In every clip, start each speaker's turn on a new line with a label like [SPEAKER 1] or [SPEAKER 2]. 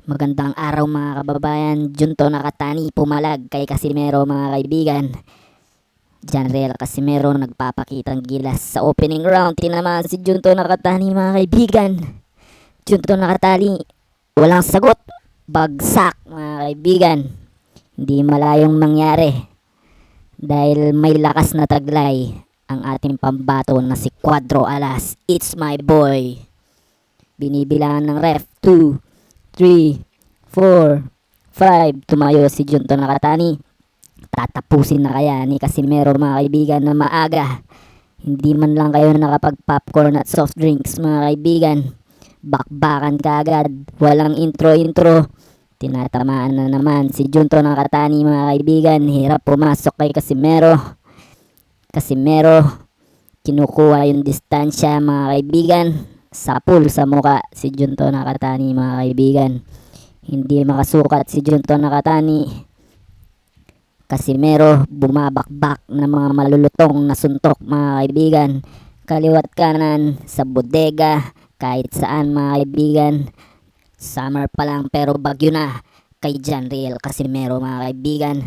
[SPEAKER 1] Magandang araw mga kababayan. Junto Nakatani pumalag kay Casimero mga kaibigan. Janriel Casimero nagpapakitang gilas sa opening round. Tinamaan si Junto Nakatani mga kaibigan. Junto Nakatani walang sagot. Bagsak mga kaibigan. Hindi malayong mangyari dahil may lakas na taglay ang ating pambato na si Cuadro Alas. It's my boy. Binibilangan ng ref 2, 3, 4, 5. Tumayo si Junto Nakatani. Tatapusin na kaya ni Casimero mga kaibigan na maaga. Hindi man lang kayo nakapag-popcorn at soft drinks mga kaibigan. Bakbakan ka agad. Walang intro-intro. Tinatamaan na naman si Junto Nakatani mga kaibigan. Hirap pumasok kay Casimero. Casimero kinukuha yung distansya mga kaibigan. Sapul sa muka si Junto Nakatani mga kaibigan. Hindi makasukat si Junto Nakatani. Casimero bumabakbak ng mga malulutong na suntok mga kaibigan. Kaliwat kanan sa bodega, kahit saan mga kaibigan. Summer pa lang pero bagyo na kay Janriel Casimero mga kaibigan.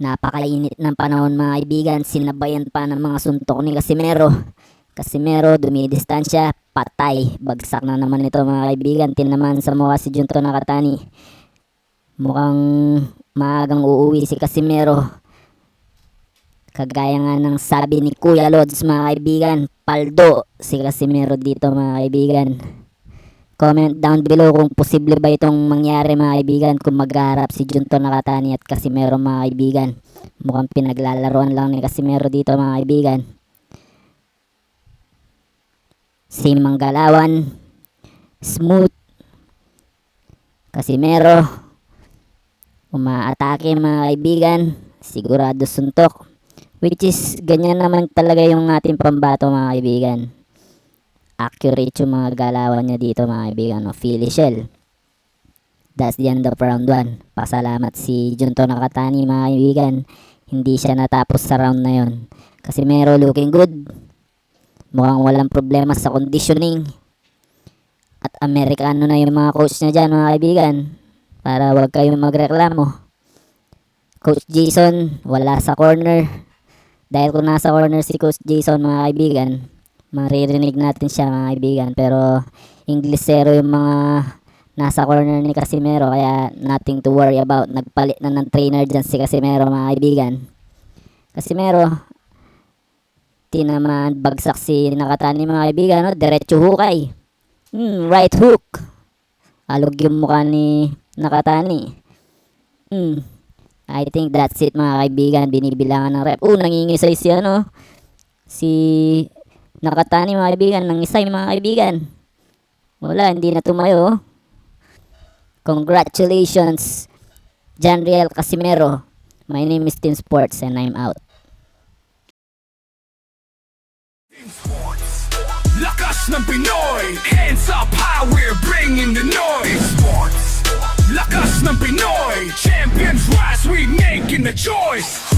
[SPEAKER 1] Napakainit ng panahon mga kaibigan. Sinabayan pa ng mga suntok ni Casimero. Casimero dumidistansya, patay. Bagsak na naman ito mga kaibigan. Tinaman sa mukha si Junto Nakatani. Mukhang maagang uuwi si Casimero. Kagaya nga ng sabi ni Kuya Lods mga kaibigan, paldo si Casimero dito mga kaibigan. Comment down below kung posible ba itong mangyari mga kaibigan, kung magharap si Junto Nakatani at Casimero mga kaibigan. Mukhang pinaglalaroan lang ni Casimero dito mga kaibigan. Si Manggalawan, smooth. Casimero umaatake mga kaibigan. Sigurado suntok. Which is ganyan naman talaga yung ating pambato mga kaibigan. Accurate yung mga galawan niya dito mga kaibigan. No? Philly shell. That's the end of round 1. Pasalamat si Junto Nakatani mga kaibigan. Hindi siya natapos sa round na yon. Casimero looking good. Mukhang walang problema sa conditioning. At Amerikano na yung mga coach niya dyan mga kaibigan. Para wag kayong magreklamo. Coach Jason wala sa corner. Dahil kung nasa corner si Coach Jason mga kaibigan, maririnig natin siya mga kaibigan. Pero Inglesero yung mga nasa corner ni Casimero. Kaya nothing to worry about. Nagpalit na ng trainer dyan si Casimero mga kaibigan. Casimero tinamaan, bagsak si Nakatani mga kaibigan, no? Diretso hukay. Right hook. Alog yung mukha ni Nakatani. I think that's it mga kaibigan. Binibilangan ng rep. Nangingisay si si Nakatani mga kaibigan. Nangisay mga kaibigan. Wala, hindi na tumayo. Congratulations, Janriel Casimero. My name is Team Sports and I'm out.
[SPEAKER 2] Sports, lakas ng Pinoy. Hands up high, we're bringing the noise. Sports, lakas ng Pinoy. Champions rise, we making the choice.